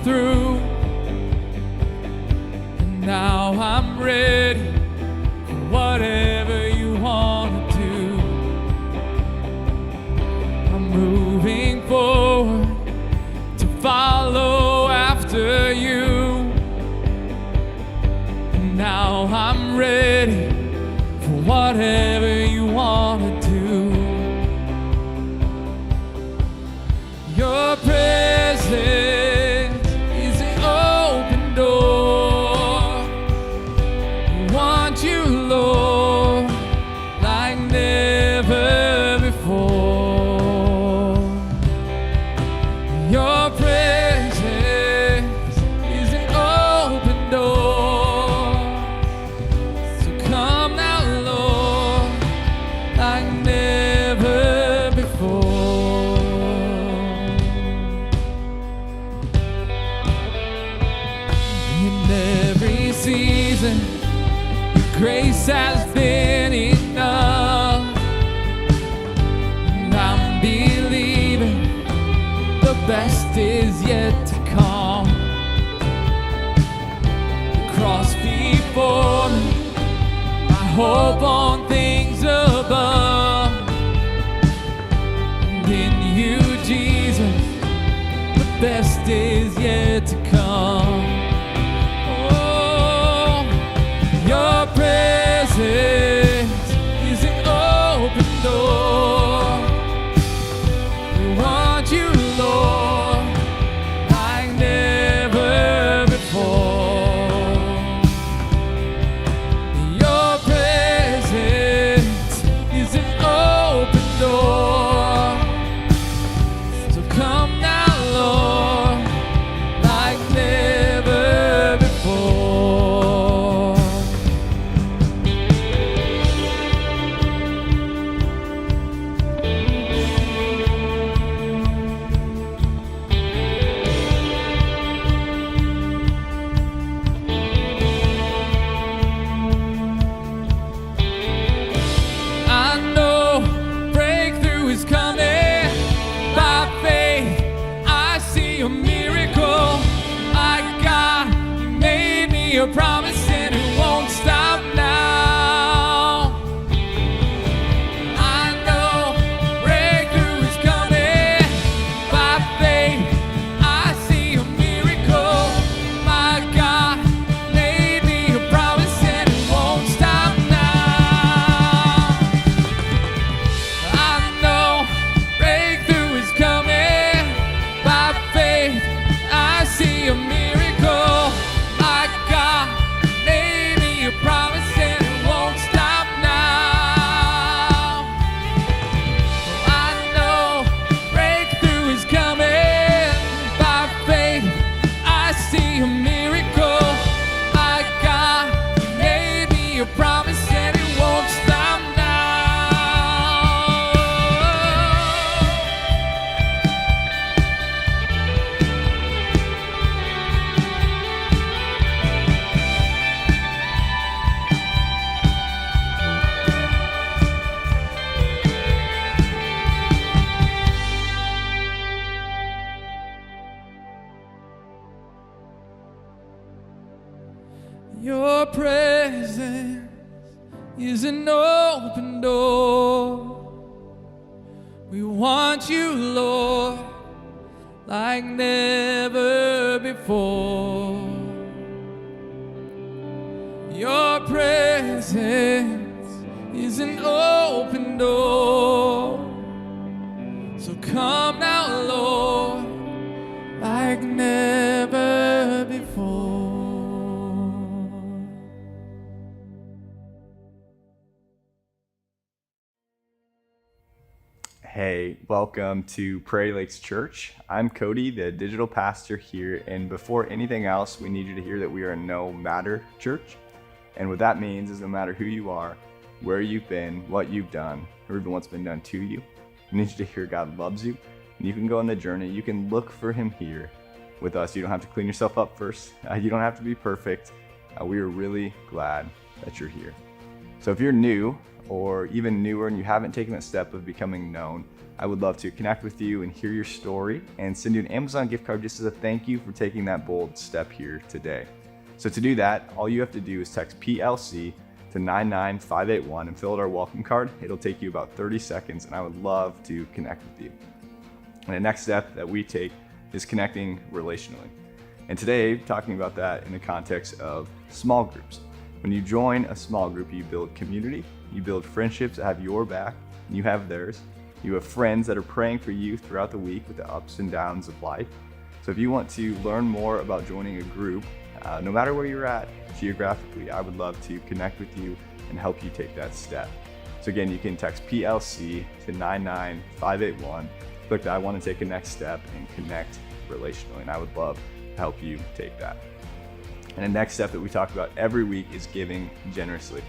through. And now I'm ready for whatever you want to do. I'm moving forward to follow after you. And now I'm ready for whatever you want to do. Your presence is an open door. We want you, Lord, like never before. Your presence is an open door. So come now, Lord, like never before. In every season, your grace has been enough. And I'm believing the best is yet to come. The cross before me, I hope on things above. And in you, Jesus, the best is yet to come. Oh, your presence is an open door. We want you, Lord, like never before. Your presence is an open door. So come now, Lord, like never before. I know breakthrough is coming. By faith, I see a miracle. My God, you made me a promise and it won't stop now. I know breakthrough is coming. By faith, I see a miracle. My God made me a promise and it won't stop now. I know breakthrough is coming. By faith, I see a miracle. My God made me a promise and it won't stop now. I know breakthrough is coming. By faith, I see a miracle. My God made me a promise and it won't stop now. Your presence is an open door. We want you, Lord, like never before. Your presence is an open door. So come now, Lord, like never before. Hey, welcome to Prairie Lakes Church. I'm Cody, the digital pastor here, and before anything else, we need you to hear that we are a no matter church. And what that means is no matter who you are, where you've been, what you've done, or even what's been done to you, we need you to hear God loves you, and you can go on the journey. You can look for him here with us. You don't have to clean yourself up first. You don't have to be perfect. We are really glad that you're here. So if you're new or even newer and you haven't taken that step of becoming known, I would love to connect with you and hear your story and send you an Amazon gift card just as a thank you for taking that bold step here today. So to do that, all you have to do is text PLC to 99581 and fill out our welcome card. It'll take you about 30 seconds, and I would love to connect with you. And the next step that we take is connecting relationally. And today, talking about that in the context of small groups. When you join a small group, you build community, you build friendships that have your back, and you have theirs. You have friends that are praying for you throughout the week with the ups and downs of life. So if you want to learn more about joining a group, no matter where you're at geographically, I would love to connect with you and help you take that step. So again, you can text PLC to 99581, click the I want to take a next step, and connect relationally, and I would love to help you take that. And the next step that we talk about every week is giving generously.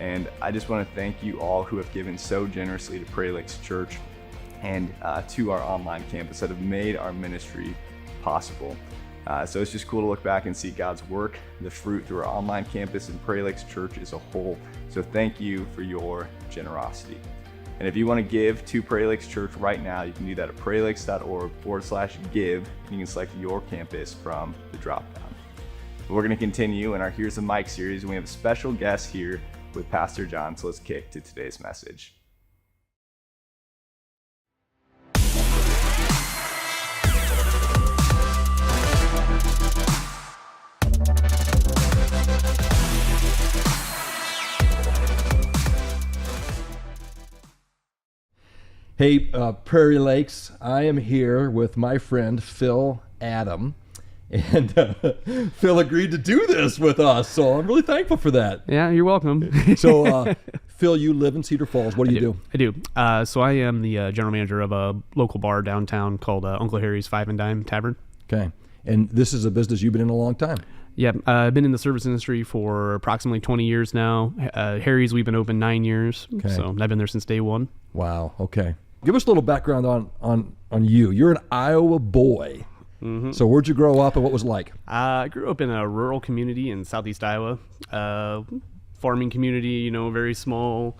And I just want to thank you all who have given so generously to Prairie Lakes Church and to our online campus that have made our ministry possible. So it's just cool to look back and see God's work, the fruit through our online campus and Prairie Lakes Church as a whole. So thank you for your generosity. And if you want to give to Prairie Lakes Church right now, you can do that at prairielakes.org/give. You can select your campus from the drop-down. We're going to continue in our Here's the Mic series, and we have a special guest here with Pastor John. So let's kick to today's message. Hey, Prairie Lakes, I am here with my friend Phil Adam, and Phil agreed to do this with us, so I'm really thankful for that. Yeah, you're welcome. So, Phil, you live in Cedar Falls. What do you do? I do. So I am the general manager of a local bar downtown called Uncle Harry's Five and Dime Tavern. Okay, and this is a business you've been in a long time. Yeah, I've been in the service industry for approximately 20 years now. Harry's, we've been open 9 years, Okay. So I've been there since day one. Wow, okay. Give us a little background on you. You're an Iowa boy. Mm-hmm. So where'd you grow up and what was it like? I grew up in a rural community in southeast Iowa, farming community, very small.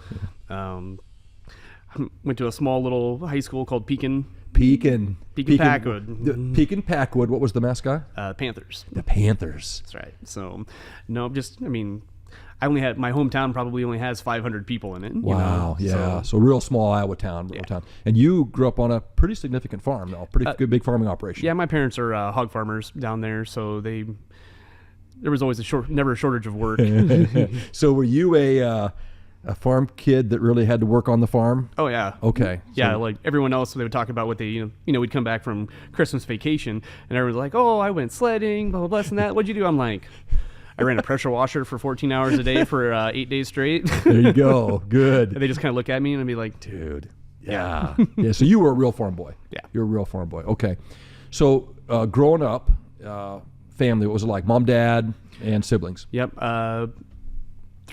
Went to a small little high school called Pekin Packwood. Pekin Packwood. What was the mascot? Panthers. The Panthers. That's right. So, I only had, my hometown probably only has 500 people in it. Wow, yeah. So real small Iowa town, town. And you grew up on a pretty significant farm, though, pretty good big farming operation. Yeah, my parents are hog farmers down there, so there was always never a shortage of work. So were you a farm kid that really had to work on the farm? Oh yeah. Okay. Yeah, like everyone else, they would talk about what they, we'd come back from Christmas vacation, and everyone's like, "Oh, I went sledding, blah blah blah, and that. What'd you do?" I'm like, I ran a pressure washer for 14 hours a day for 8 days straight. There you go. Good. And they just kind of look at me and I'd be like, dude. Yeah. Yeah. So you were a real farm boy. Yeah. You're a real farm boy. Okay. So growing up, family, what was it like? Mom, dad, and siblings? Yep. 3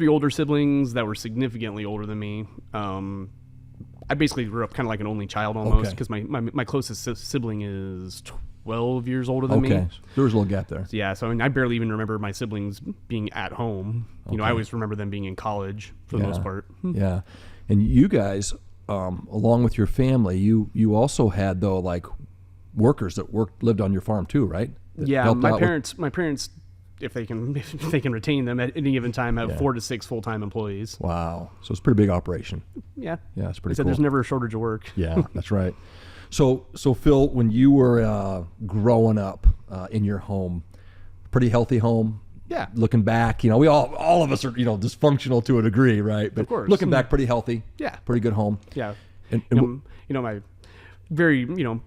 older siblings that were significantly older than me. I basically grew up kind of like an only child almost because my closest sibling is 12 years older than me. Okay. There was a little gap there. Yeah, so I barely even remember my siblings being at home. I always remember them being in college for the most part. Yeah. And you guys, along with your family, you also had, though, like workers that lived on your farm too, right? That my parents, if they can retain them at any given time, have 4 to 6 full-time employees. Wow. So it's a pretty big operation. Yeah. Yeah, it's pretty cool. There's never a shortage of work. Yeah, that's right. So Phil, when you were growing up in your home, pretty healthy home. Yeah. Looking back, we all of us are dysfunctional to a degree, right? But of course. Looking back, pretty healthy. Yeah. Pretty good home. Yeah. And my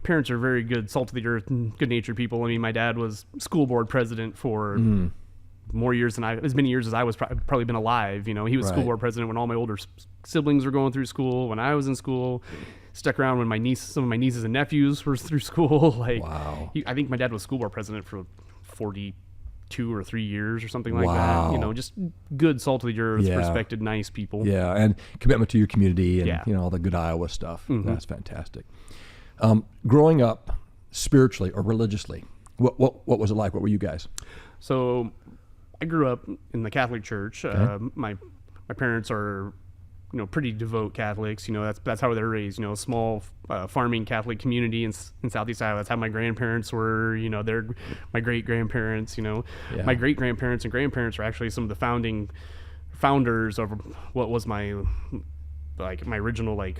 parents are very good, salt of the earth, good-natured people. I mean, my dad was school board president for more years than as many years as I was probably been alive. He was school board president when all my older siblings were going through school, when I was in school. Stuck around when some of my nieces and nephews were through school. Wow. I think my dad was school board president for 42 or 3 years or something like that. Just good, salt of the earth, respected, nice people. Yeah, and commitment to your community and all the good Iowa stuff. Mm-hmm. That's fantastic. Growing up spiritually or religiously, what was it like? What were you guys? So I grew up in the Catholic Church. My parents are pretty devout Catholics. That's how they're raised. A small farming Catholic community in Southeast Iowa. That's how my grandparents were. They're my great grandparents. My great grandparents and grandparents were actually some of the founders of what was my original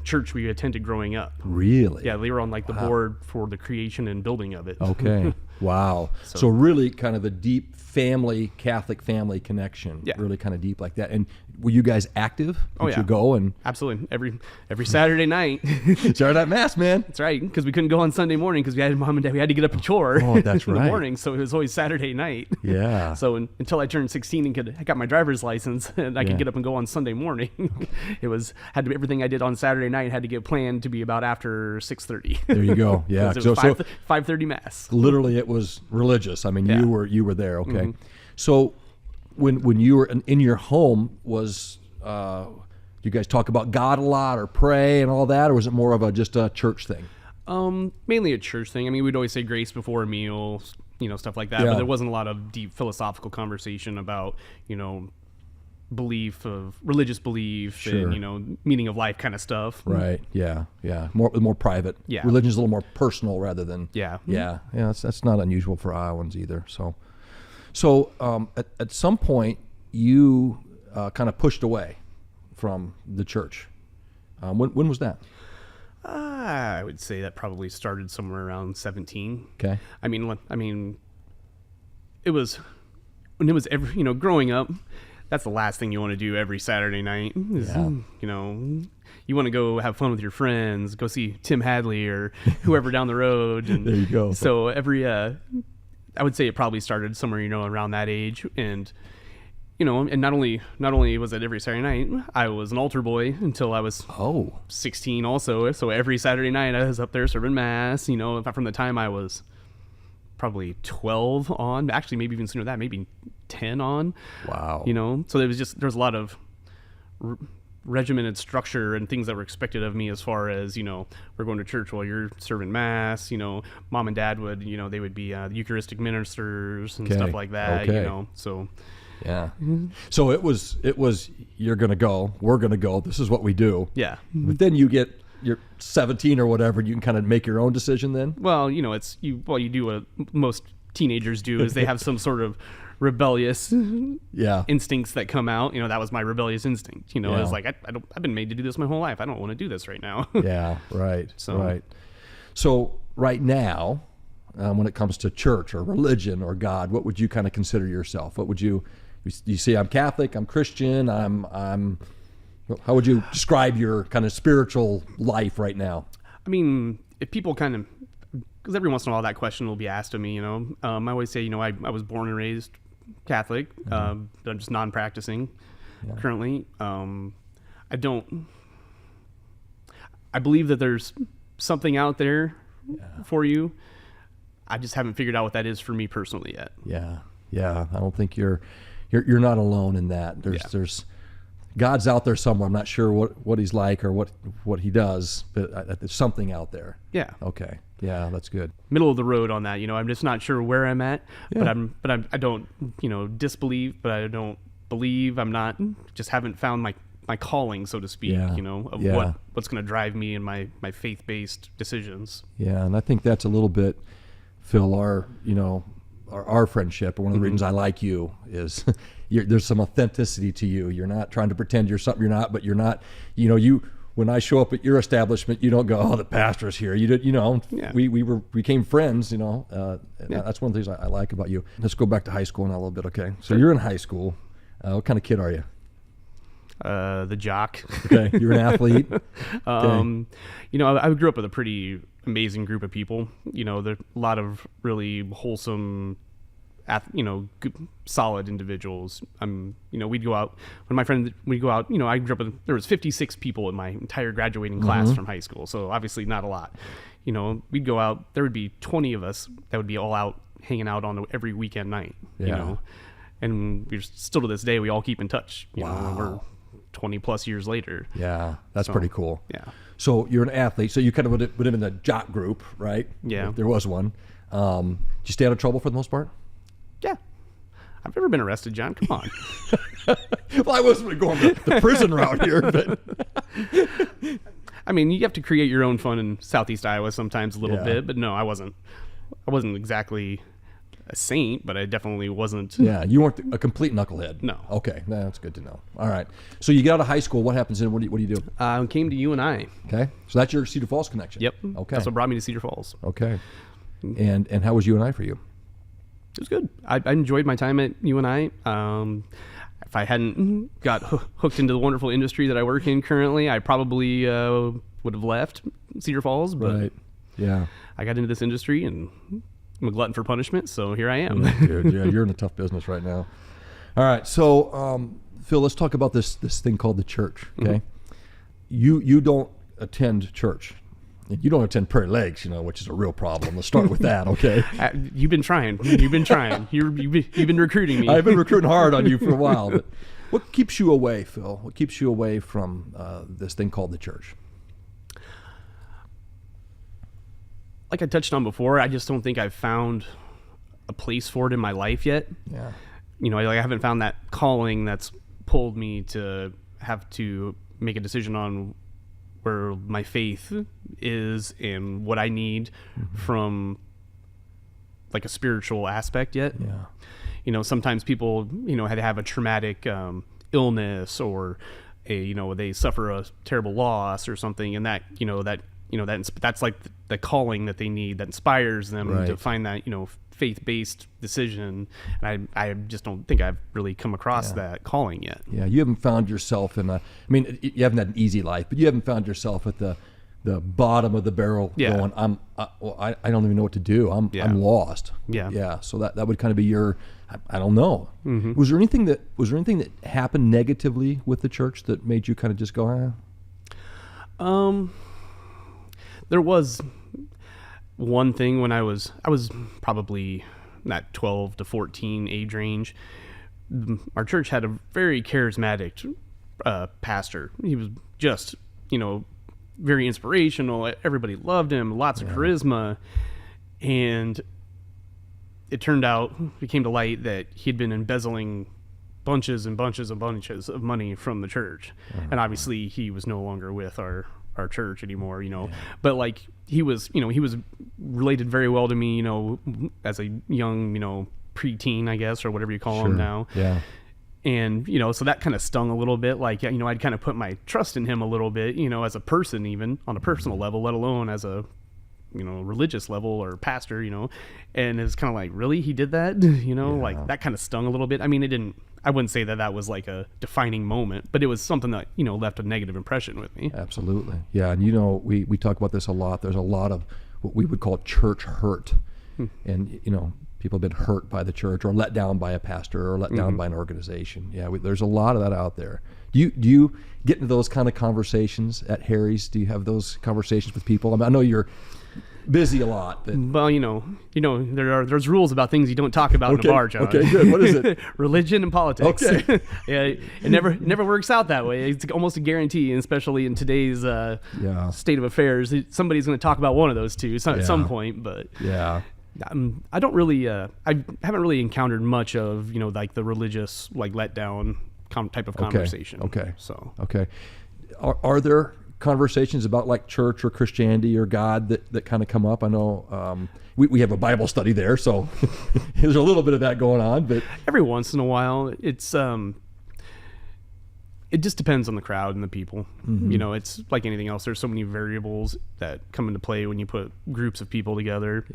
church we attended growing up. Really? Yeah, they were on the board for the creation and building of it. Okay. Wow. So really kind of a deep Catholic family connection. Yeah. Really kind of deep like that. And were you guys active? Oh, Did yeah. you go and Absolutely. Every Saturday night. start that mass, man? That's right, because we couldn't go on Sunday morning because we had mom and dad. We had to get up and chore Oh, that's in right. the morning, so it was always Saturday night. Yeah. So until I turned 16 and I got my driver's license and I could get up and go on Sunday morning, had to be everything I did on Saturday night had to get planned to be about after 6:30. There you go. Yeah. It was 5:30 mass. Literally, it was religious. I mean, Yeah. you were there. Okay. So when you were in your home, was you guys talk about God a lot or pray and all that, or was it more of just a church thing? Mainly a church thing. I mean, we'd always say grace before a meal, stuff like that. Yeah. But there wasn't a lot of deep philosophical conversation about, religious belief Sure. and, meaning of life kind of stuff. Right. Yeah. Yeah. More private. Yeah. Religion's a little more personal rather than. Yeah. Yeah. Yeah. That's not unusual for Iowans either. So at some point you kind of pushed away from the church. When was that? I would say that probably started somewhere around 17. Okay. I mean, it was when it was growing up. That's the last thing you want to do every Saturday night. Is, Yeah. You want to go have fun with your friends, go see Tim Hadley or whoever down the road. And There you go. So I would say it probably started somewhere, around that age. And, and not only was it every Saturday night, I was an altar boy until I was 16 also. So every Saturday night I was up there serving mass, from the time I was probably 12 on, actually maybe even sooner than that, maybe 10 on. Wow. So there was a lot of regimented structure and things that were expected of me as far as, we're going to church while you're serving mass, mom and dad would, they would be Eucharistic ministers and stuff like that, so. Yeah. So it was you're going to go, we're going to go, this is what we do. Yeah. But then you're 17 or whatever, you can kind of make your own decision then? Well, you do what most teenagers do is they have some sort of rebellious instincts that come out. That was my rebellious instinct. It's like I've been made to do this my whole life. I don't want to do this right now. Yeah, right. So right now, when it comes to church or religion or God, what would you kind of consider yourself? What would you say? I'm Catholic. I'm Christian. I'm. How would you describe your kind of spiritual life right now? I mean, if people because every once in a while that question will be asked of me. I always say, I was born and raised Catholic. I'm just non-practicing currently. I believe that there's something out there for you. I just haven't figured out what that is for me personally yet. Yeah. I don't think you're not alone in that. There's God's out there somewhere. I'm not sure what he's like or what he does, but there's something out there. Yeah. Okay. Yeah, that's good. Middle of the road on that. I'm just not sure where I'm at, but I don't disbelieve, but I don't believe. I'm not, just haven't found my calling, so to speak, of what's going to drive me in my faith-based decisions. Yeah. And I think that's a little bit, Phil, our friendship, or one of the reasons I like you is there's some authenticity to you. You're not trying to pretend you're something you're not, but you're not, when I show up at your establishment, you don't go, oh, the pastor's here. We became friends, That's one of the things I like about you. Let's go back to high school now a little bit. Okay. So you're in high school. What kind of kid are you? The jock. Okay. You're an athlete. Okay. I grew up with a pretty amazing group of people. There a lot of really wholesome, good, solid individuals. We'd go out we'd go out. I grew up with, there was 56 people in my entire graduating class from high school. So obviously not a lot. We'd go out. There would be 20 of us that would be all out hanging out on every weekend night. And we're still to this day we all keep in touch. We're 20 plus years later. Yeah, that's pretty cool. Yeah. So you're an athlete. So you kind of would have been in the jock group, right? Yeah. If there was one. Did you stay out of trouble for the most part? Yeah. I've never been arrested, John. Come on. Well, I wasn't going the prison route here, but I mean, you have to create your own fun in Southeast Iowa sometimes a little Yeah. bit, but no, I wasn't exactly a saint, but I definitely wasn't. yeah, you weren't a complete knucklehead. No. Okay, that's good to know. All right. So you get out of high school. What happens then? What do you do? Came to UNI. Okay. So that's your Cedar Falls connection. Yep. Okay. That's what brought me to Cedar Falls. Okay. And how was UNI for you? It was good. I enjoyed my time at UNI. If I hadn't got hooked into the wonderful industry that I work in currently, I probably would have left Cedar Falls. But Right. Yeah. I got into this industry and I'm a glutton for punishment, so here I am. Dude, yeah, you're in a tough business right now. All right. So, Phil, let's talk about this thing called the church. Okay. You don't attend church. You don't attend Prairie Lakes, which is a real problem. Let's start with that, okay? You've been trying. You've been recruiting me. I've been recruiting hard on you for a while. But what keeps you away, Phil? What keeps you away from this thing called the church? Like I touched on before, I just don't think I've found a place for it in my life yet. Yeah. I haven't found that calling that's pulled me to have to make a decision on where my faith is and what I need from like a spiritual aspect yet. Yeah. Sometimes people, had to have a traumatic illness or they suffer a terrible loss or something, and that's like the calling that they need that inspires them Right. to find that faith-based decision. And I just don't think I've really come across that calling yet. Yeah, you haven't found yourself you haven't had an easy life, but you haven't found yourself at the bottom of the barrel going, I don't even know what to do. I'm lost. Yeah. Yeah. So that would kind of be your, I don't know. Mm-hmm. Was there anything that happened negatively with the church that made you kind of just go, There was one thing when I was probably in that 12 to 14 age range. Our church had a very charismatic pastor. He was just, very inspirational. Everybody loved him, lots of charisma. And it turned out, it came to light that he'd been embezzling bunches and bunches and bunches of money from the church. And obviously he was no longer with our church anymore, but like he was related very well to me, as a young, preteen, I guess, or whatever you call him now. Yeah. And, so that kind of stung a little bit. Like, I'd kind of put my trust in him a little bit, as a person, even on a personal level, let alone as a, religious level or pastor, and it's kind of like, really, he did that, like that kind of stung a little bit. I mean, I wouldn't say that was like a defining moment, but it was something that, left a negative impression with me. Absolutely. Yeah. And, we talk about this a lot. There's a lot of what we would call church hurt. And, people have been hurt by the church or let down by a pastor or let down by an organization. Yeah. There's a lot of that out there. Do you get into those kind of conversations at Harry's? Do you have those conversations with people? I mean, I know you're busy a lot, but well, there's rules about things you don't talk about in a bar, John. Okay, good. What is it? Religion and politics. Okay. Yeah, it never works out that way. It's almost a guarantee, and especially in today's state of affairs, somebody's going to talk about one of those two at some point. But yeah, I don't really, I haven't really encountered much of like the religious like letdown type of conversation. Okay. So okay, are there conversations about like church or Christianity or God that kind of come up? I know we have a Bible study there, so there's a little bit of that going on, but every once in a while it's it just depends on the crowd and the people. It's like anything else. There's so many variables that come into play when you put groups of people together.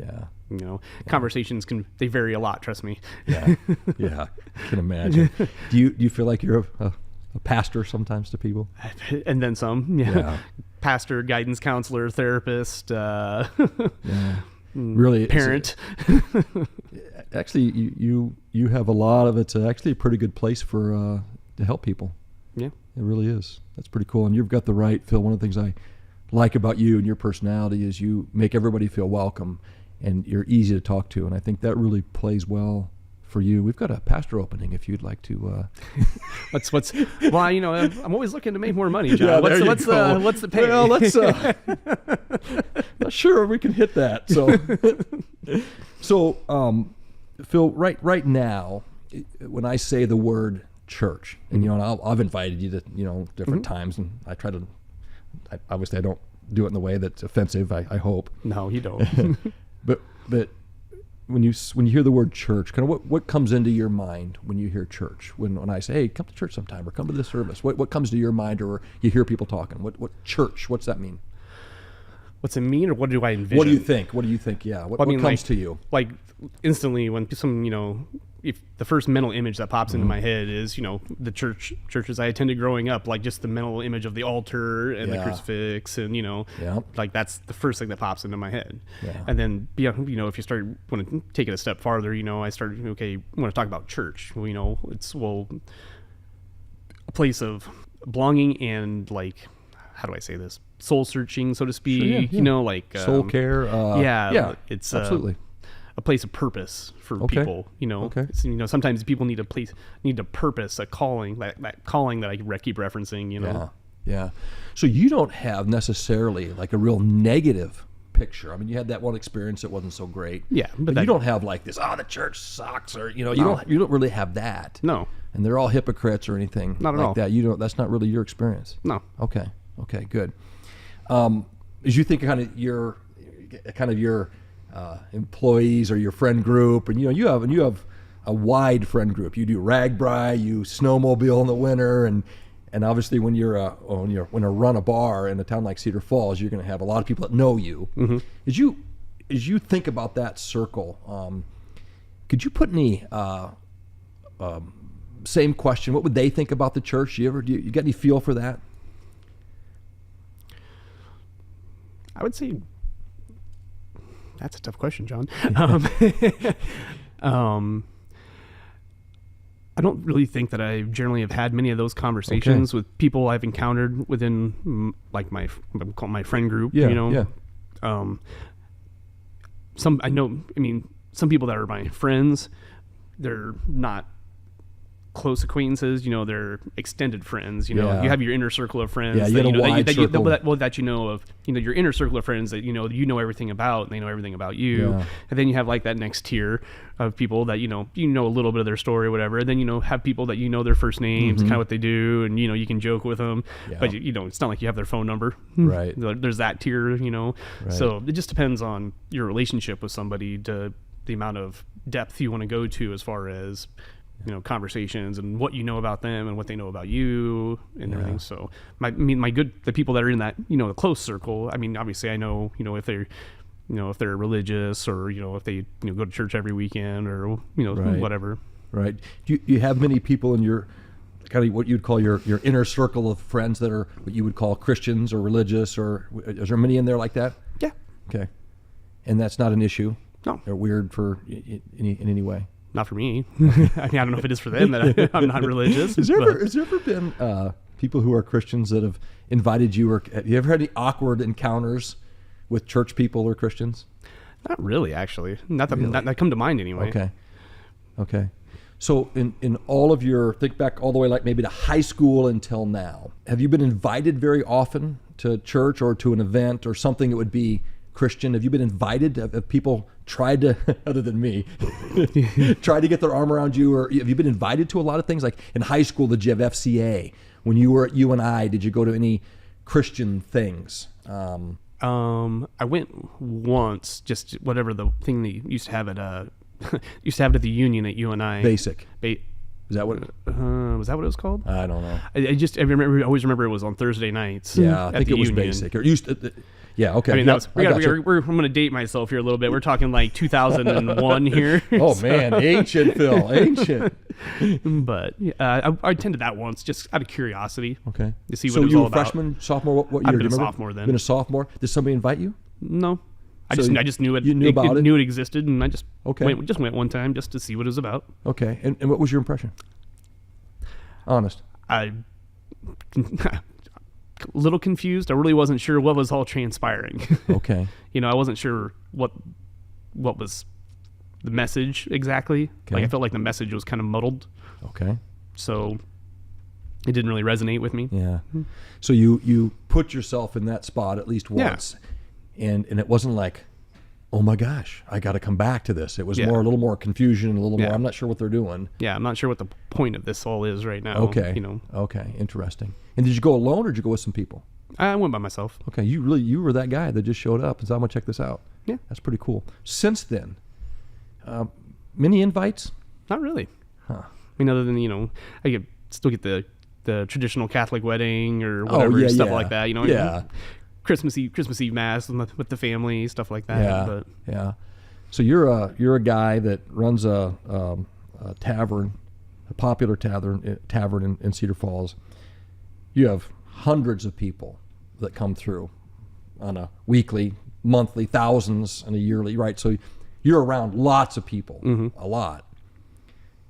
Conversations they vary a lot, trust me. Yeah, I can imagine. Do you feel like you're a pastor sometimes to people? And then some, pastor, guidance counselor, therapist, really parent. Actually, you have a lot of it's actually a pretty good place for to help people. Yeah, it really is. That's pretty cool. And you've got the right, Phil. One of the things I like about you and your personality is you make everybody feel welcome, and you're easy to talk to. And I think that really plays well for you. We've got a pastor opening if you'd like to. Well, I'm always looking to make more money, John. What's the pay? Well, let's. Not sure we can hit that. So, Phil, right now, when I say the word church, and and I've invited you to different times, and I try to. Obviously, I don't do it in the way that's offensive. I hope. No, you don't. but when you hear the word church, kind of what comes into your mind when you hear church? When I say, hey, come to church sometime or come to this service, what comes to your mind, or you hear people talking? What church? What's that mean? What's it mean, or what do I envision? What do you think? What do you think? Yeah. What comes to you? Like instantly when some, if the first mental image that pops into my head is, the churches I attended growing up, like just the mental image of the altar and the crucifix and, like that's the first thing that pops into my head. Yeah. And then, if you want to take it a step farther, I started, want to talk about church. It's, a place of belonging and like, how do I say this? Soul searching, so to speak, sure, yeah. Soul care. It's absolutely a place of purpose for people. Okay. It's, sometimes people need a purpose, a calling, that calling that I keep referencing. Yeah. So you don't have necessarily like a real negative picture. I mean, you had that one experience that wasn't so great. Yeah, but you don't have like this. Oh, the church sucks, or you don't really have that. No. And they're all hypocrites or anything not at like all. that. You don't. That's not really your experience. No. Okay, good. As you think of your employees or your friend group, and you have a wide friend group. You do RAGBRAI, you snowmobile in the winter, and obviously when you're run a bar in a town like Cedar Falls, you're going to have a lot of people that know you. Mm-hmm. As you think about that circle, could you put any same question? What would they think about the church? You got any feel for that? I would say that's a tough question, John. I don't really think that I generally have had many of those conversations with people I've encountered within like my friend group. Some people that are my friends, they're not close acquaintances, they're extended friends. You have your inner circle of friends. You got a wide circle. Your inner circle of friends that you know everything about, and they know everything about you. Yeah. And then you have like that next tier of people that you know a little bit of their story or whatever. And then have people that their first names, kind of what they do, and you can joke with them, but it's not like you have their phone number. Right. There's that tier, Right. So it just depends on your relationship with somebody, to the amount of depth you want to go to as far as conversations and what you know about them and what they know about you and everything. So the people that are in that, the close circle, obviously I know, if they're, if they're religious or, if they, go to church every weekend or, whatever. Right. Do you have many people in your kind of what you'd call your inner circle of friends that are what you would call Christians or religious, or is there many in there like that? Yeah. Okay. And that's not an issue? No. They're weird in any way? Not for me. I don't know if it is for them that I'm not religious. Has there ever been people who are Christians that have invited you, or have you ever had any awkward encounters with church people or Christians? Not really, actually. Not that come to mind anyway. Okay. So in all of your, think back all the way like maybe to high school until now, have you been invited very often to church or to an event or something that would be Christian? Have you been invited? Have people tried to, other than me, tried to get their arm around you? Or have you been invited to a lot of things? Like in high school, did you have FCA? When you were at UNI, did you go to any Christian things? I went once, just whatever the thing that you used to have at at the union at UNI. Basic. Is that what? Was that what it was called? I don't know. I always remember it was on Thursday nights. Yeah, I think it was Basic. Or used to, yeah, okay. I'm going to date myself here a little bit. We're talking like 2001 here. Oh man, ancient, Phil, ancient. But I attended that once just out of curiosity. Okay. To see so what it was you all were about. Freshman, sophomore? What year? I've been a sophomore then. Been a sophomore. Did somebody invite you? No. I So just knew it. you knew about it? Knew it existed, and I just Okay. went one time just to see what it was about. Okay. And what was your impression? Honest. I a little confused. I really wasn't sure what was all transpiring. Okay. I wasn't sure what was the message exactly. Okay. Like I felt like the message was kind of muddled. Okay. So it didn't really resonate with me. Yeah. So you put yourself in that spot at least once, and it wasn't like oh my gosh, I got to come back to this. It was Yeah. a little more confusion, a little Yeah. more, I'm not sure what they're doing. Yeah, I'm not sure what the point of this all is right now. Okay. Okay. Interesting. And did you go alone or did you go with some people? I went by myself. Okay. You were that guy that just showed up and said, I'm going to check this out. Yeah. That's pretty cool. Since then, many invites? Not really. Huh. I mean, other than, I still get the traditional Catholic wedding or whatever, stuff like that, Yeah. Christmas Eve mass with the family, stuff like that. Yeah. But Yeah. So you're a guy that runs a tavern, a popular tavern in Cedar Falls. You have hundreds of people that come through on a weekly, monthly, thousands on a yearly, right? So you're around lots of people, a lot.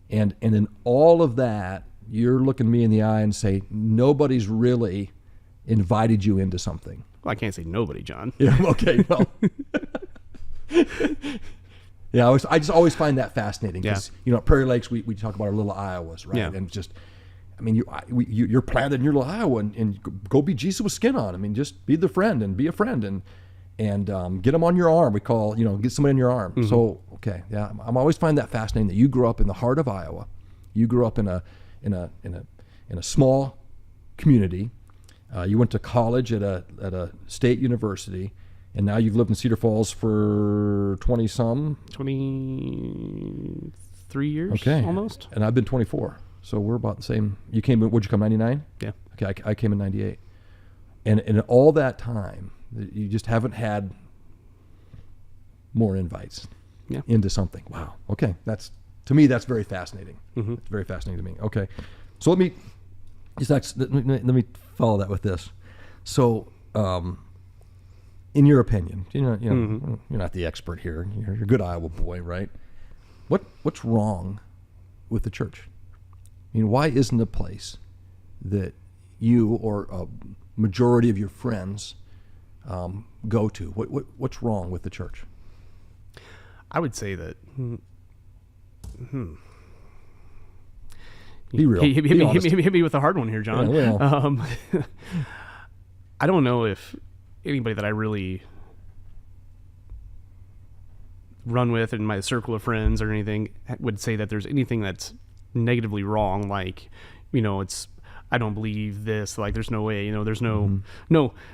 And in all of that, you're looking me in the eye and say, nobody's really invited you into something. well, I can't say nobody, John. Yeah. Okay. Well. Yeah. I just always find that fascinating because at Prairie Lakes we talk about our little Iowas, right? Yeah. And just, I mean, you're planted in your little Iowa and go be Jesus with skin on. I mean, just be the friend and be a friend and get them on your arm. We call get somebody on your arm. So okay, yeah. I'm always find that fascinating that you grew up in the heart of Iowa. You grew up in a small community. You went to college at a state university, and now you've lived in Cedar Falls for 23 years, okay, almost. And I've been 24, so we're about the same. You came, would you come 99? Yeah. Okay, I came in 98, and in all that time, you just haven't had more invites into something. Wow. Okay, to me that's very fascinating. It's very fascinating to me. Okay, so let me follow that with this. So, in your opinion, you're not the expert here. You're a good Iowa boy, right? What's wrong with the church? I mean, why isn't a place that you or a majority of your friends go to? What's wrong with the church? I would say that. Be real. Hit Be honest. me with a hard one here, John. Yeah, well. I don't know if anybody that I really run with in my circle of friends or anything would say that there's anything that's negatively wrong. Like, it's, I don't believe this. Like, there's no way. There's no.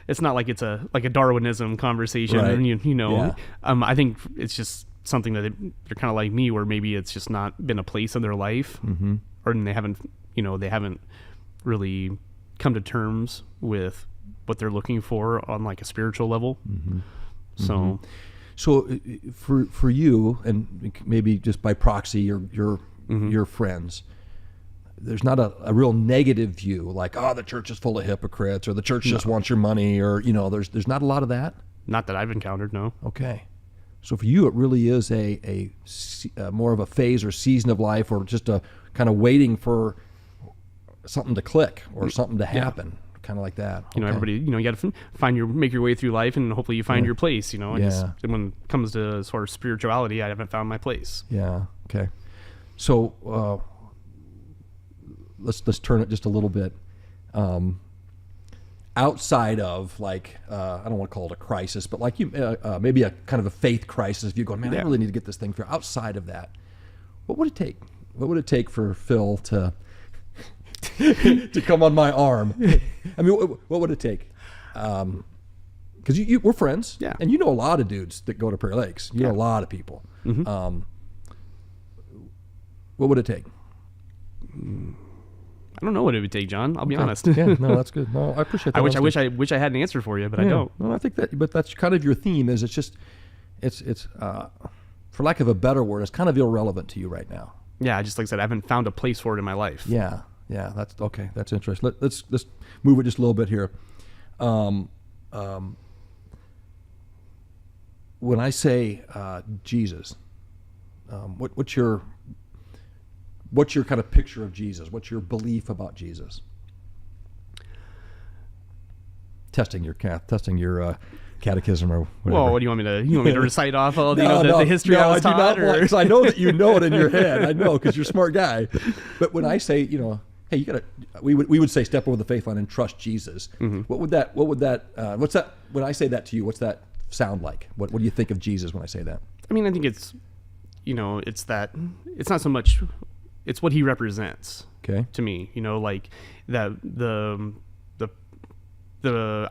It's not like it's a Darwinism conversation. Right. Yeah. I think it's just something that they're kind of like me, where maybe it's just not been a place in their life, or they haven't really come to terms with what they're looking for on like a spiritual level. So for you, and maybe just by proxy, your friends, there's not a real negative view, like, the church is full of hypocrites, or the church just wants your money, or there's not a lot of that. Not that I've encountered, no. Okay. So for you, it really is a more of a phase or season of life, or just a kind of waiting for something to click or something to happen, kind of like that. Okay. Everybody, you got to make your way through life, and hopefully you find your place. And when it comes to sort of spirituality, I haven't found my place. Yeah. Okay. So let's turn it just a little bit. Outside of like, I don't want to call it a crisis, but like maybe a kind of a faith crisis. If you're going, man, I really need to get this thing through. Outside of that, what would it take? What would it take for Phil to come on my arm? I mean, what would it take? Because we're friends, and you know a lot of dudes that go to Prairie Lakes. You know a lot of people. What would it take? I don't know what it would take, John. I'll be honest. Yeah, no, that's good. No, I appreciate that. I wish I had an answer for you, but I don't. No, I think that, but that's kind of your theme. Is it's for lack of a better word, it's kind of irrelevant to you right now. Yeah, just like I said, I haven't found a place for it in my life. Yeah, that's okay. That's interesting. Let's move it just a little bit here. When I say Jesus, what's your kind of picture of Jesus? What's your belief about Jesus? Testing your catechism or whatever. Well, what do you want me to recite off all the history I was taught? Because I know that you know it in your head. I know because you're a smart guy. But when I say, hey, you gotta, we would say step over the faith line and trust Jesus. What would that? What's that? When I say that to you, what's that sound like? What do you think of Jesus when I say that? I mean, I think it's, it's not so much, it's what he represents. Okay. To me, like that the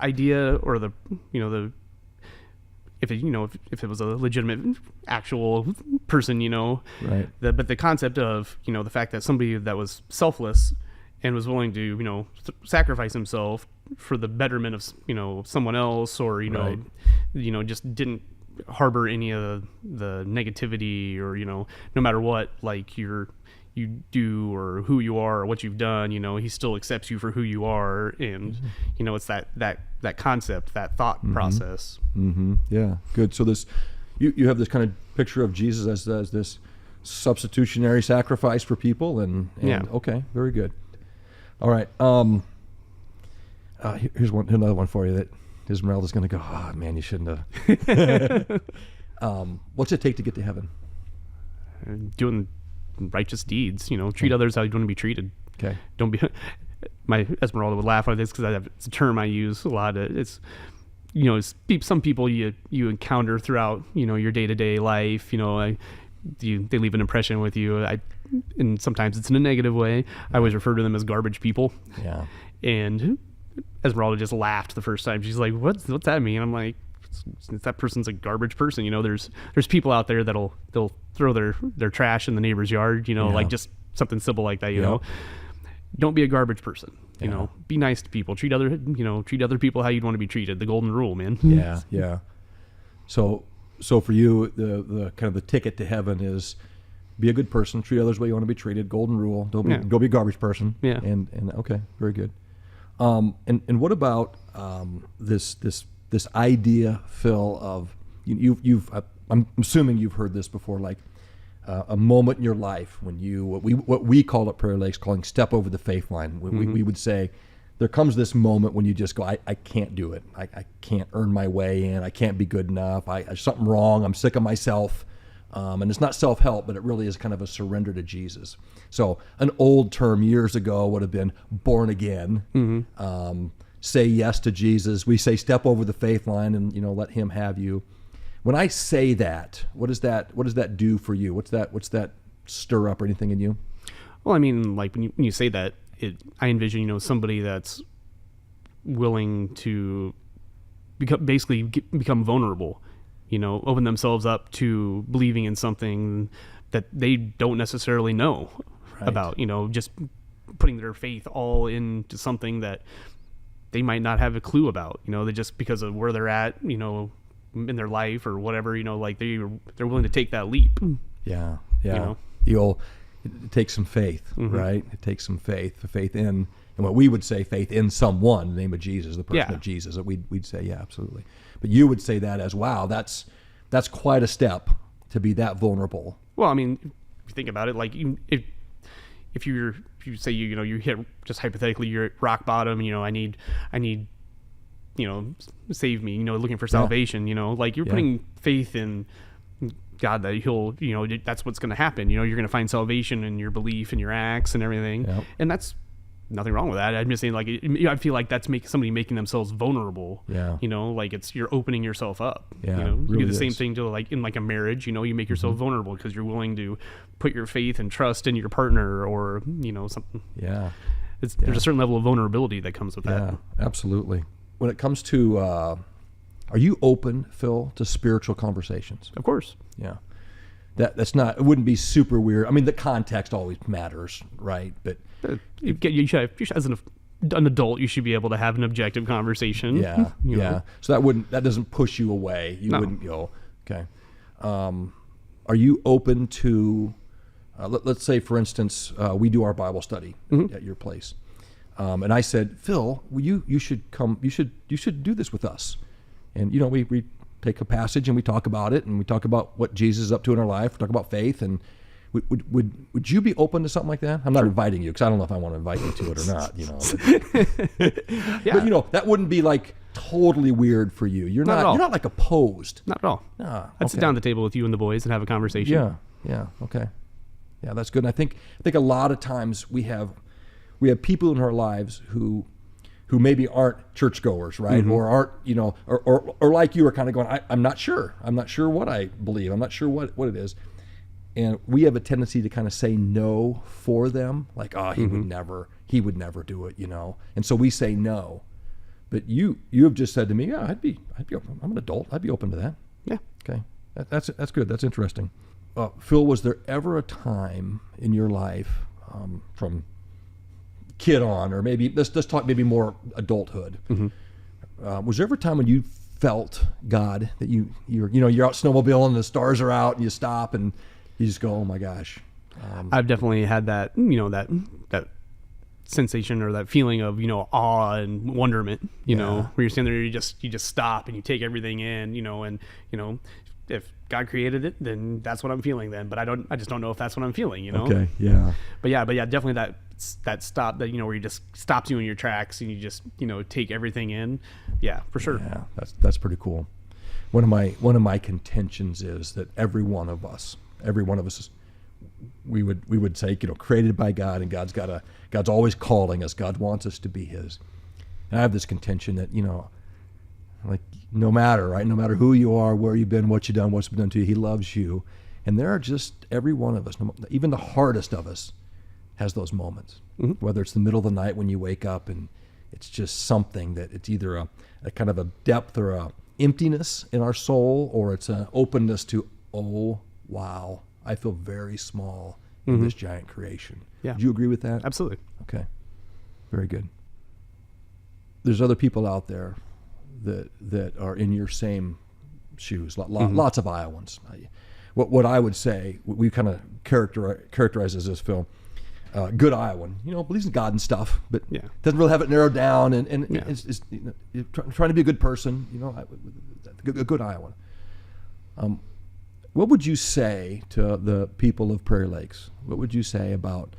idea or if it was a legitimate actual person, Right. but the concept of, the fact that somebody that was selfless and was willing to, sacrifice himself for the betterment of, someone else, or, Right. Just didn't harbor any of the negativity, or, no matter what, like you do or who you are or what you've done, he still accepts you for who you are. And, it's that concept, that thought process. Mm-hmm. Yeah, good. So this, you have this kind of picture of Jesus as this substitutionary sacrifice for people, and Yeah. Okay, very good. All right. Here's another one for you that Esmeralda's going to go, oh man, you shouldn't have. What's it take to get to heaven? Doing righteous deeds, treat others how you want to be treated. Okay. Don't be, my Esmeralda would laugh at this because it's a term I use a lot. It's, some people you encounter throughout, your day-to-day life, they leave an impression with you. And sometimes it's in a negative way. I always refer to them as garbage people. Yeah. And Esmeralda just laughed the first time. She's like, what's that mean? I'm like, that person's a garbage person. There's people out there they'll throw their trash in the neighbor's yard, like just something simple like that, you know. Don't be a garbage person. Be nice to people. Treat other people how you'd want to be treated. The golden rule, man. Yeah, yeah. So for you, the kind of the ticket to heaven is be a good person, treat others the way you want to be treated. Golden rule. Don't be a garbage person. Yeah. And okay, very good. And what about this idea, Phil, of I'm assuming you've heard this before, like a moment in your life when what we call at Prairie Lakes calling step over the faith line. We would say there comes this moment when you just go, I can't do it. I can't earn my way in. I can't be good enough. There's something wrong. I'm sick of myself. And it's not self-help, but it really is kind of a surrender to Jesus. So an old term years ago would have been born again. Say yes to Jesus. We say step over the faith line and let him have you. When I say that, what does that do for you? What's that stir up or anything in you? Well, I mean, like when you say that, I envision somebody that's willing to become vulnerable. Open themselves up to believing in something that they don't necessarily know about. Just putting their faith all into something that they might not have a clue about. They just because of where they're at, in their life or whatever, like they're willing to take that leap. Yeah. It takes some faith, right? It takes some faith in, and what we would say, faith in someone, the name of Jesus, the person of Jesus. That we'd say, yeah, absolutely. But you would say that as, wow, that's quite a step to be that vulnerable. Well, I mean, if you think about it, like if you say you hit, just hypothetically, you're at rock bottom, I need save me, looking for salvation, like you're putting faith in God that he'll, that's what's going to happen. You're going to find salvation in your belief and your acts and everything. Yep. And that's nothing wrong with that. I'm just saying, like, I feel like that's somebody making themselves vulnerable. Yeah. Like you're opening yourself up. Yeah. You really do the same thing to like in like a marriage, you make yourself vulnerable because you're willing to put your faith and trust in your partner or, something. Yeah. There's a certain level of vulnerability that comes with that. Yeah, absolutely. When it comes to, are you open, Phil, to spiritual conversations? Of course. Yeah. That's not, it wouldn't be super weird. I mean, the context always matters, right? But you should, as an adult, you should be able to have an objective conversation. Yeah. Yeah. So that doesn't push you away. You wouldn't go, okay. Are you open to, let's say, for instance, we do our Bible study at your place. And I said, Phil, you should come, you should do this with us. And, we take a passage and we talk about it and we talk about what Jesus is up to in our life. We talk about faith. And would you be open to something like that? I'm not inviting you because I don't know if I want to invite you to it or not, But, that wouldn't be like totally weird for you. You're not like opposed. Not at all. I'd sit down at the table with you and the boys and have a conversation. Yeah. Yeah. Okay. Yeah, that's good. And I think a lot of times we have people in our lives who who maybe aren't churchgoers, right? Or aren't, or like you are kind of going, I'm not sure. I'm not sure what I believe. I'm not sure what it is. And we have a tendency to kind of say no for them, like, he would never do it, And so we say no. But you have just said to me, I'd be open. I'm an adult. I'd be open to that. Yeah. Okay. That's good. That's interesting. Phil, was there ever a time in your life, from kid on, or maybe let's talk maybe more adulthood? Was there ever a time when you felt God, that you're out snowmobiling and the stars are out and you stop and you just go, oh my gosh? I've definitely had that, that sensation or that feeling of, awe and wonderment, where you're standing there, you just stop and you take everything in, and, if God created it, then that's what I'm feeling then, but I just don't know if that's what I'm feeling, Okay. Yeah. But yeah, definitely that stop that, where you just stops you in your tracks and you just, take everything in. Yeah, for sure. Yeah. That's pretty cool. One of my contentions is that every one of us is, we would say, created by God, and God's always calling us. God wants us to be His. And I have this contention that, like, no matter who you are, where you've been, what you've done, what's been done to you, He loves you. And there are just, every one of us, even the hardest of us, has those moments. Whether it's the middle of the night when you wake up and it's just something that it's either a kind of a depth or a emptiness in our soul, or it's an openness to, oh, wow, I feel very small in this giant creation. Yeah. Do you agree with that? Absolutely. Okay. Very good. There's other people out there that are in your same shoes. Lots of Iowans. What I would say, we kind of characterize as this, Phil, good Iowan. Believes in God and stuff, but doesn't really have it narrowed down, and is trying to be a good person. A good Iowan. What would you say to the people of Prairie Lakes? What would you say about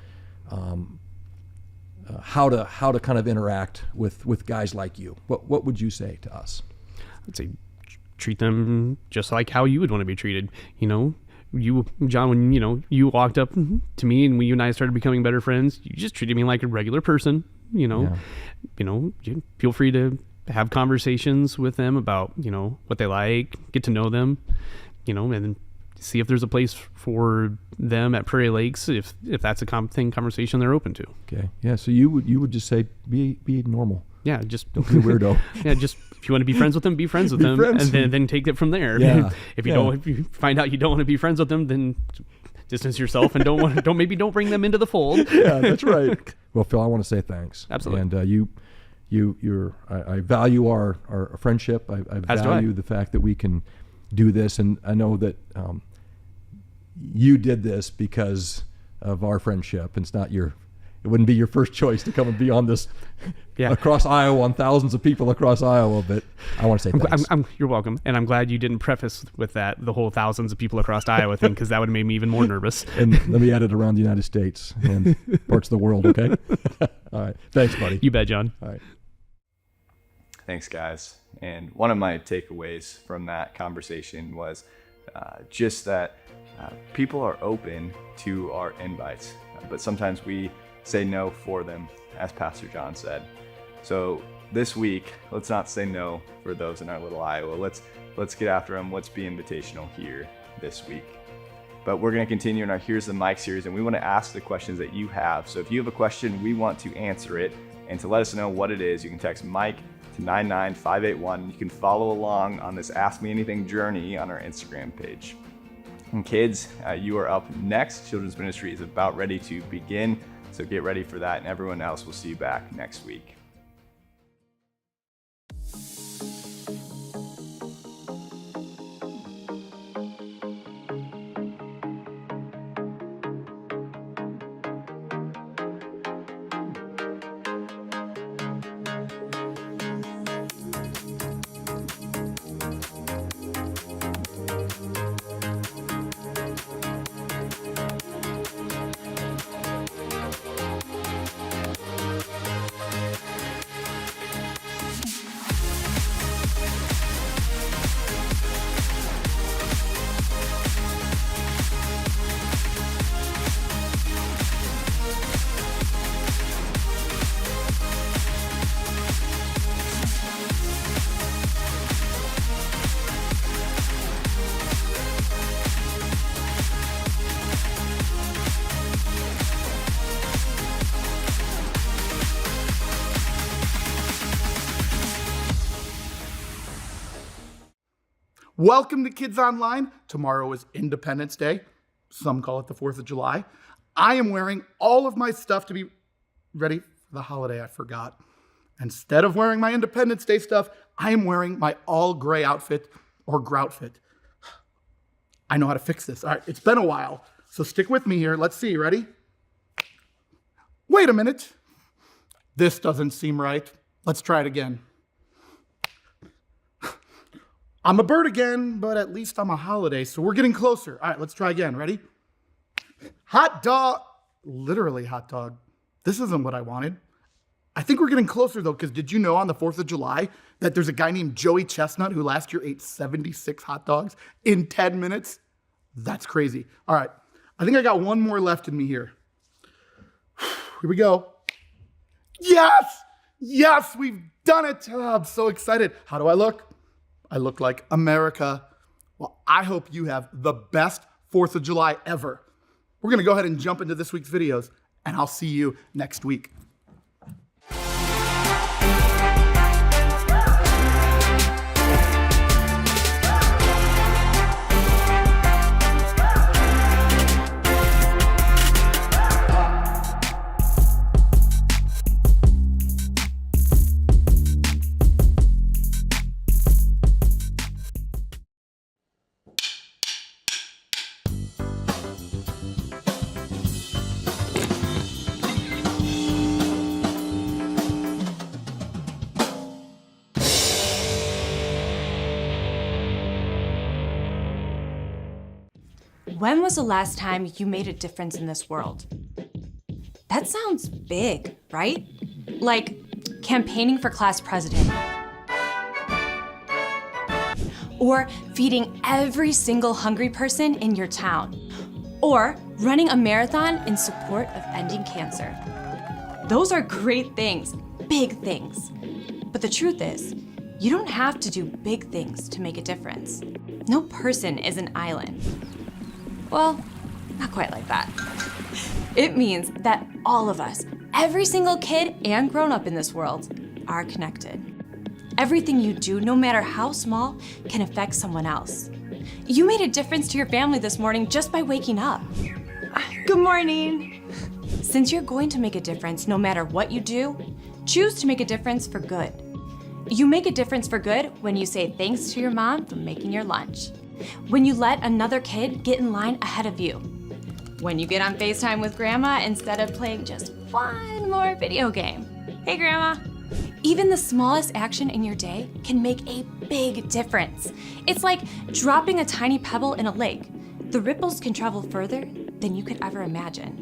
how to kind of interact with guys like you? What would you say to us? I'd say treat them just like how you would want to be treated. You, John, when you walked up to me and when you and I started becoming better friends, you just treated me like a regular person. You feel free to have conversations with them about what they like, get to know them, and see if there's a place for them at Prairie Lakes if that's a conversation they're open to. Okay. Yeah. So you would just say be normal. Yeah. Just don't be a weirdo. Yeah. Just if you want to be friends with them, be friends with them, and then take it from there. Yeah. If you find out you don't want to be friends with them, then distance yourself and don't bring them into the fold. Yeah, that's right. Well, Phil, I want to say thanks. Absolutely. And I value our friendship. I value the fact that we can do this, and I know that you did this because of our friendship. And it wouldn't be your first choice to come and be on this across Iowa, and thousands of people across Iowa. But I want to say thanks. You're welcome, and I'm glad you didn't preface with the whole thousands of people across Iowa thing, because that would have made me even more nervous. And let me add it around the United States and parts of the world. Okay. All right. Thanks, buddy. You bet, John. All right. Thanks, guys. And one of my takeaways from that conversation was just that people are open to our invites, but sometimes we say no for them, as Pastor John said. So this week, let's not say no for those in our little Iowa. Let's get after them. Let's be invitational here this week. But we're going to continue in our Here's the Mic series, and we want to ask the questions that you have. So if you have a question, we want to answer it. And to let us know what it is, you can text Mike to 99581. You can follow along on this Ask Me Anything journey on our Instagram page. And kids, you are up next. Children's Ministry is about ready to begin, so get ready for that. And everyone else, we'll see you back next week. Welcome to Kids Online. Tomorrow is Independence Day. Some call it the 4th of July. I am wearing all of my stuff to be ready for the holiday. I forgot. Instead of wearing my Independence Day stuff, I am wearing my all gray outfit or groutfit. I know how to fix this. All right, it's been a while, so stick with me here. Let's see, ready? Wait a minute. This doesn't seem right. Let's try it again. I'm a bird again, but at least I'm a holiday, so we're getting closer. All right, let's try again. Ready? Hot dog. Literally hot dog. This isn't what I wanted. I think we're getting closer, though, because did you know on the 4th of July that there's a guy named Joey Chestnut who last year ate 76 hot dogs in 10 minutes? That's crazy. All right, I think I got one more left in me here. Here we go. Yes! Yes, we've done it. Oh, I'm so excited. How do I look? I look like America. Well, I hope you have the best 4th of July ever. We're going to go ahead and jump into this week's videos, and I'll see you next week. When was the last time you made a difference in this world? That sounds big, right? Like campaigning for class president. Or feeding every single hungry person in your town. Or running a marathon in support of ending cancer. Those are great things, big things. But the truth is, you don't have to do big things to make a difference. No person is an island. Well, not quite like that. It means that all of us, every single kid and grown-up in this world, are connected. Everything you do, no matter how small, can affect someone else. You made a difference to your family this morning just by waking up. Good morning. Since you're going to make a difference no matter what you do, choose to make a difference for good. You make a difference for good when you say thanks to your mom for making your lunch. When you let another kid get in line ahead of you. When you get on FaceTime with Grandma instead of playing just one more video game. Hey, Grandma. Even the smallest action in your day can make a big difference. It's like dropping a tiny pebble in a lake. The ripples can travel further than you could ever imagine.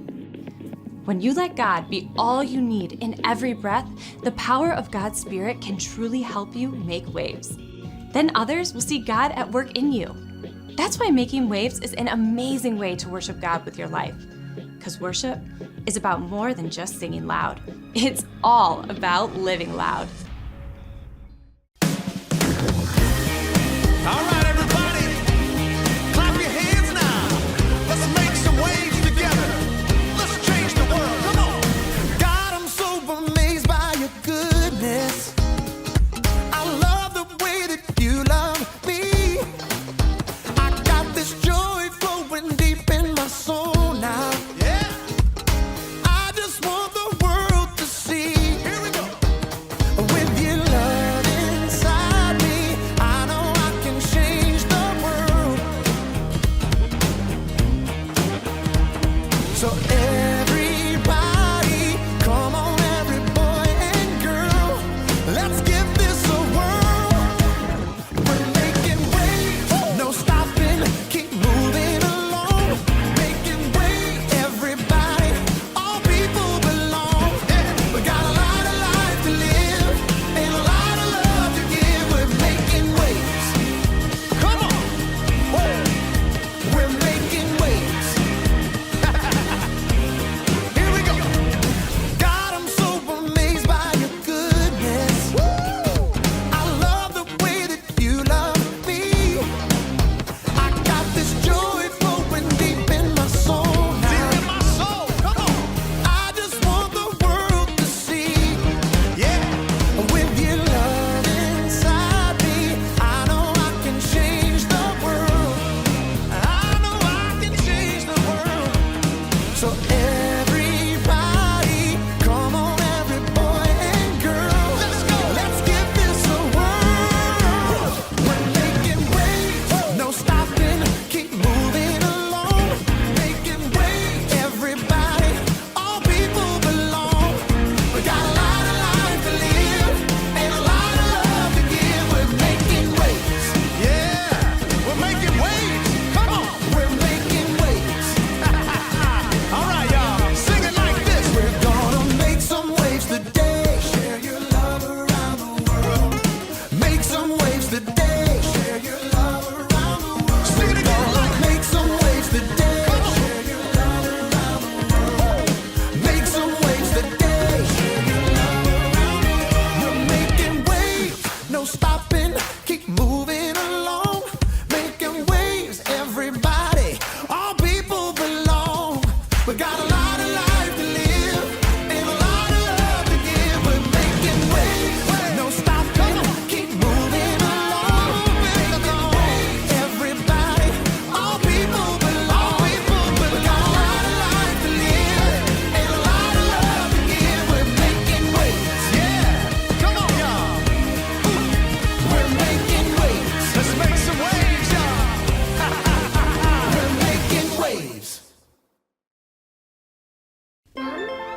When you let God be all you need in every breath, the power of God's Spirit can truly help you make waves. Then others will see God at work in you. That's why making waves is an amazing way to worship God with your life. Because worship is about more than just singing loud. It's all about living loud. All right, everybody, clap your hands now. Let's make some waves together. Let's change the world. Come on. God, I'm so amazed by your goodness. I love the way that you love me. I got this joy flowing deep in my soul now. Yeah. I just want the world to see. Here we go.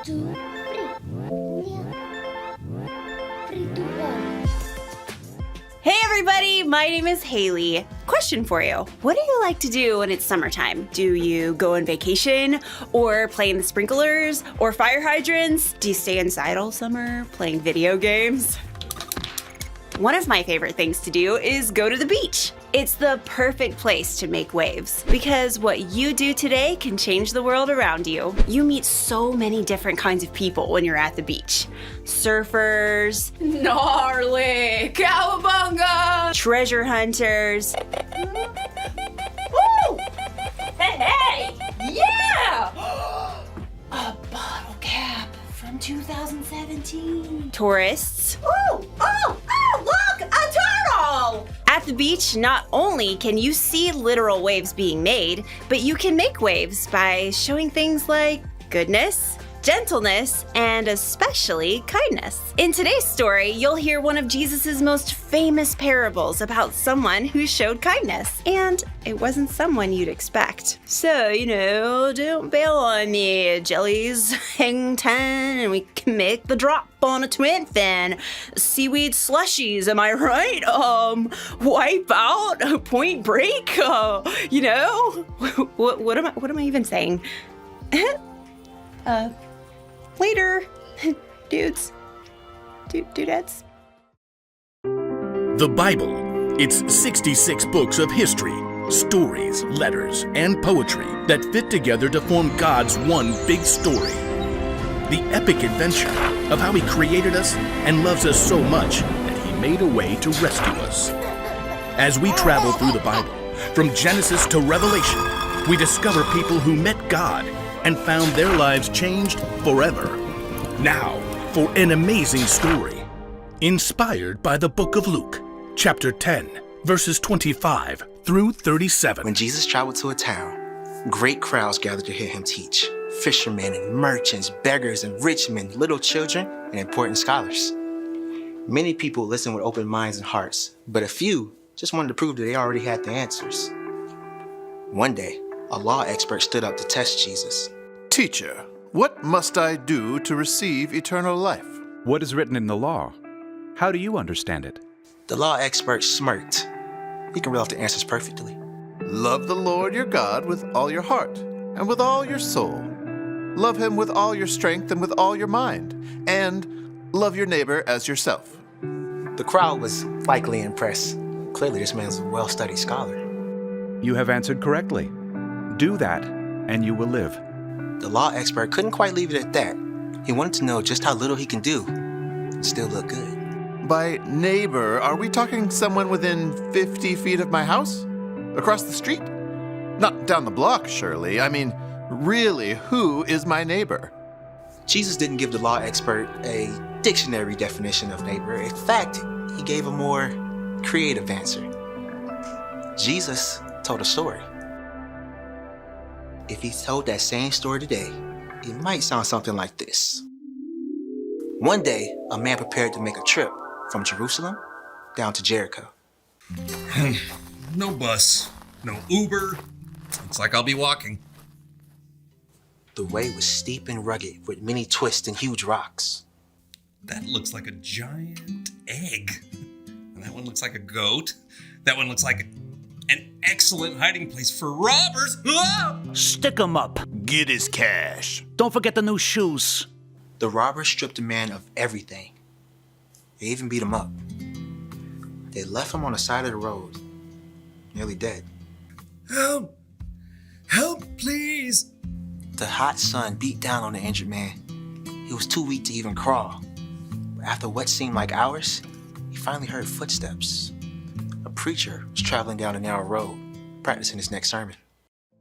2, 3, 2, 1. Hey everybody, my name is Haley. Question for you. What do you like to do when it's summertime? Do you go on vacation or play in the sprinklers or fire hydrants? Do you stay inside all summer playing video games? One of my favorite things to do is go to the beach. It's the perfect place to make waves because what you do today can change the world around you. You meet so many different kinds of people when you're at the beach. Surfers, gnarly, cowabunga, treasure hunters. Woo! Hey! Yeah! A bottle cap from 2017. Tourists. Oh, look, a turtle! At the beach, not only can you see literal waves being made, but you can make waves by showing things like goodness, gentleness, and especially kindness. In today's story, you'll hear one of Jesus' most famous parables about someone who showed kindness. And it wasn't someone you'd expect. So, don't bail on me, jellies. Hang 10 and we can make the drop on a twin fin. Seaweed slushies, am I right? Wipe out, Point Break, what am I even saying? Later, dudes. Dudettes. The Bible. It's 66 books of history, stories, letters, and poetry that fit together to form God's one big story. The epic adventure of how He created us and loves us so much that He made a way to rescue us. As we travel through the Bible, from Genesis to Revelation, we discover people who met God and found their lives changed forever. Now, for an amazing story, inspired by the book of Luke, chapter 10, verses 25 through 37. When Jesus traveled to a town, great crowds gathered to hear him teach. Fishermen and merchants, beggars and rich men, little children and important scholars. Many people listened with open minds and hearts, but a few just wanted to prove that they already had the answers. One day, a law expert stood up to test Jesus. Teacher, what must I do to receive eternal life? What is written in the law? How do you understand it? The law expert smirked. He can reel off the answers perfectly. Love the Lord your God with all your heart and with all your soul. Love Him with all your strength and with all your mind. And love your neighbor as yourself. The crowd was likely impressed. Clearly, this man's a well-studied scholar. You have answered correctly. Do that, and you will live. The law expert couldn't quite leave it at that. He wanted to know just how little he can do and still look good. By neighbor, are we talking someone within 50 feet of my house? Across the street? Not down the block, surely. I mean, really, who is my neighbor? Jesus didn't give the law expert a dictionary definition of neighbor. In fact, he gave a more creative answer. Jesus told a story. If he told that same story today, it might sound something like this. One day, a man prepared to make a trip from Jerusalem down to Jericho. No bus, no Uber. Looks like I'll be walking. The way was steep and rugged with many twists and huge rocks. That looks like a giant egg. And that one looks like a goat. That one looks like an excellent hiding place for robbers. Ah! Stick 'em up. Get his cash. Don't forget the new shoes. The robbers stripped the man of everything. They even beat him up. They left him on the side of the road, nearly dead. Help! Help, please! The hot sun beat down on the injured man. He was too weak to even crawl. But after what seemed like hours, he finally heard footsteps. A preacher was traveling down a narrow road, practicing his next sermon.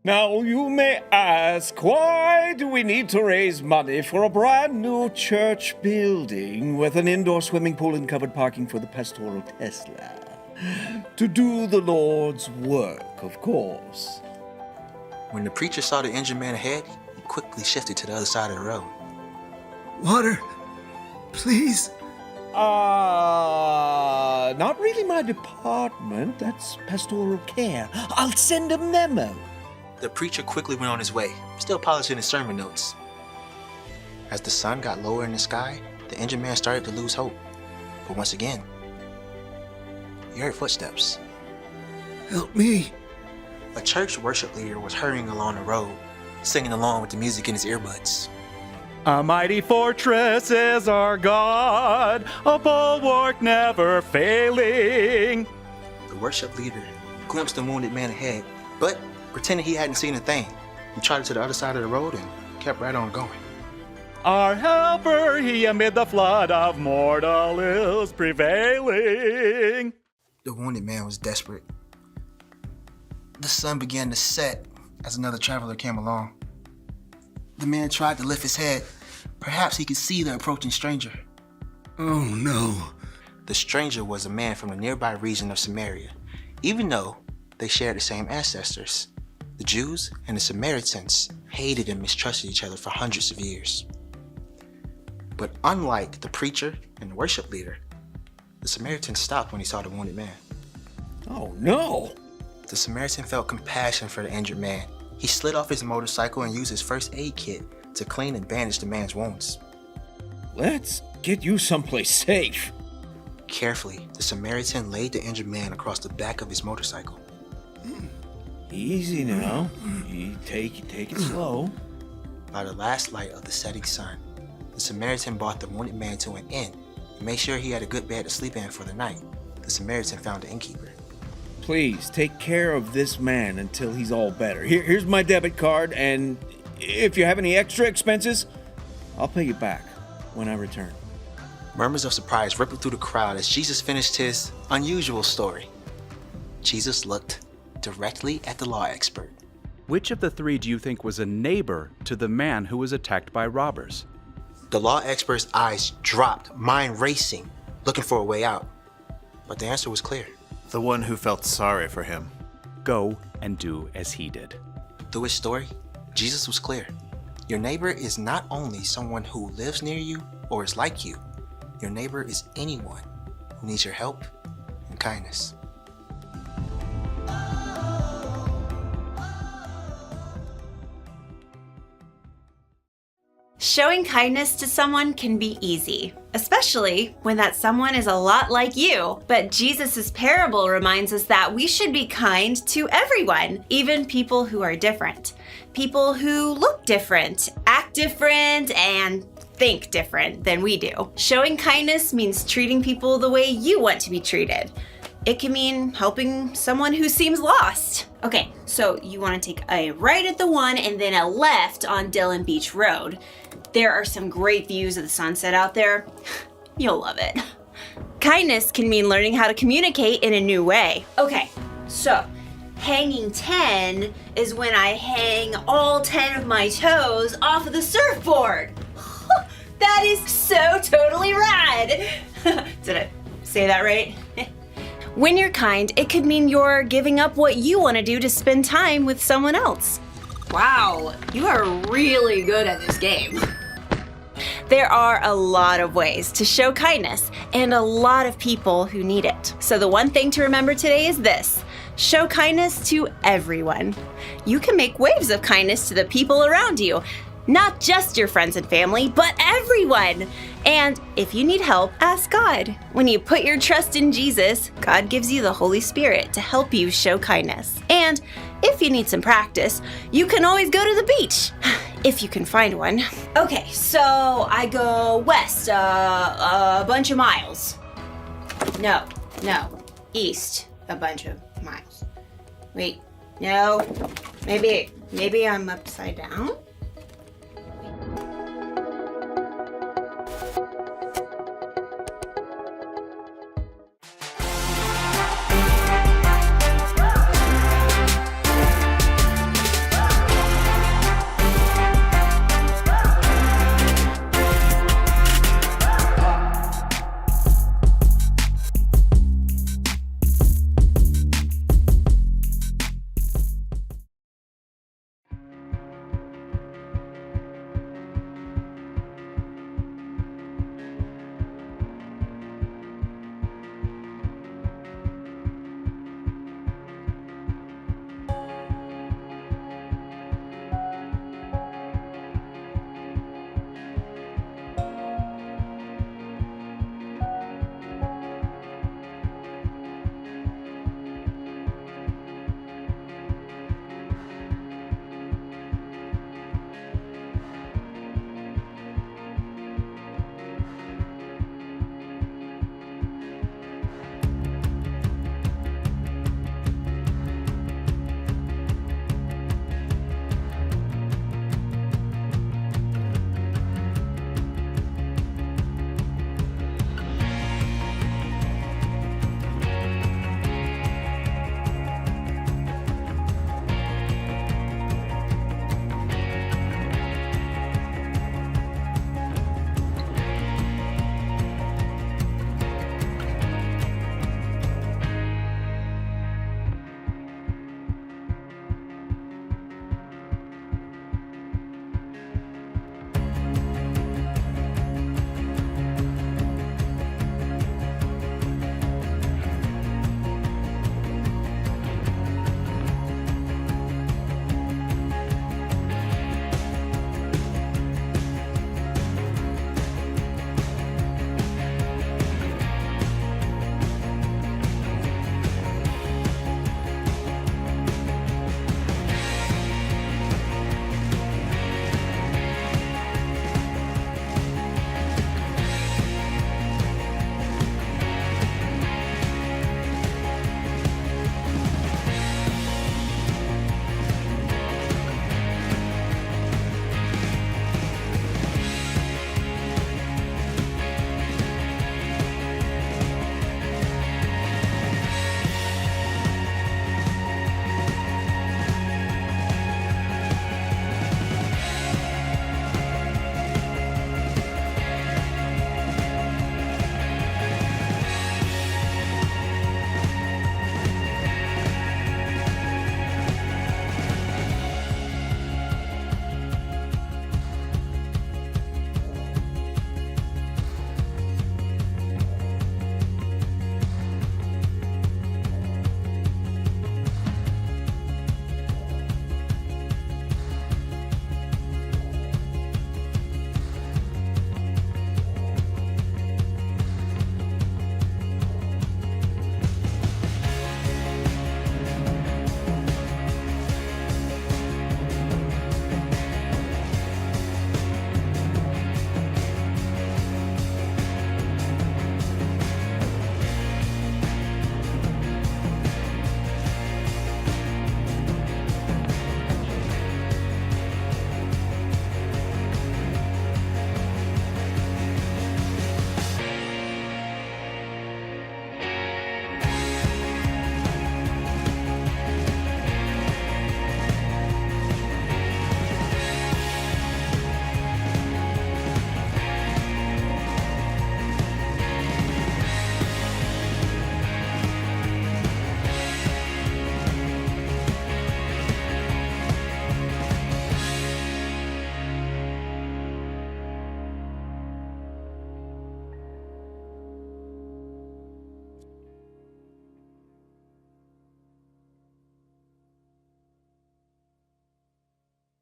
Now you may ask, why do we need to raise money for a brand new church building with an indoor swimming pool and covered parking for the pastoral Tesla? To do the Lord's work, of course. When the preacher saw the injured man ahead, he quickly shifted to the other side of the road. Water, please. Not really my department. That's pastoral care. I'll send a memo. The preacher quickly went on his way, still polishing his sermon notes. As the sun got lower in the sky, the injured man started to lose hope. But once again, he heard footsteps. Help me. A church worship leader was hurrying along the road, singing along with the music in his earbuds. A mighty fortress is our God, a bulwark never failing. The worship leader glimpsed the wounded man ahead, but pretended he hadn't seen a thing. He trotted to the other side of the road and kept right on going. Our helper, he amid the flood of mortal ills prevailing. The wounded man was desperate. The sun began to set as another traveler came along. The man tried to lift his head. Perhaps he could see the approaching stranger. Oh no. The stranger was a man from the nearby region of Samaria, even though they shared the same ancestors. The Jews and the Samaritans hated and mistrusted each other for hundreds of years. But unlike the preacher and the worship leader, the Samaritan stopped when he saw the wounded man. Oh no! The Samaritan felt compassion for the injured man. He slid off his motorcycle and used his first aid kit to clean and bandage the man's wounds. Let's get you someplace safe. Carefully, the Samaritan laid the injured man across the back of his motorcycle. Easy now. You take it slow. By the last light of the setting sun, the Samaritan brought the wounded man to an inn and made sure he had a good bed to sleep in for the night. The Samaritan found the innkeeper. Please take care of this man until he's all better. Here's my debit card, and if you have any extra expenses, I'll pay you back when I return. Murmurs of surprise rippled through the crowd as Jesus finished his unusual story. Jesus looked directly at the law expert. Which of the three do you think was a neighbor to the man who was attacked by robbers? The law expert's eyes dropped, mind racing, looking for a way out. But the answer was clear. The one who felt sorry for him. Go and do as he did. Through his story, Jesus was clear. Your neighbor is not only someone who lives near you or is like you. Your neighbor is anyone who needs your help and kindness. Showing kindness to someone can be easy, especially when that someone is a lot like you. But Jesus' parable reminds us that we should be kind to everyone, even people who are different. People who look different, act different, and think different than we do. Showing kindness means treating people the way you want to be treated. It can mean helping someone who seems lost. Okay, so you want to take a right at the one and then a left on Dillon Beach Road. There are some great views of the sunset out there. You'll love it. Kindness can mean learning how to communicate in a new way. Okay, so hanging 10 is when I hang all 10 of my toes off of the surfboard. That is so totally rad. Did I say that right? When you're kind, it could mean you're giving up what you want to do to spend time with someone else. Wow, you are really good at this game. There are a lot of ways to show kindness and a lot of people who need it. So the one thing to remember today is this: show kindness to everyone. You can make waves of kindness to the people around you, not just your friends and family, but everyone. And if you need help, ask God. When you put your trust in Jesus, God gives you the Holy Spirit to help you show kindness. And if you need some practice, you can always go to the beach, if you can find one. Okay, so I go west a bunch of miles. No, east a bunch of miles. Wait, no, maybe I'm upside down?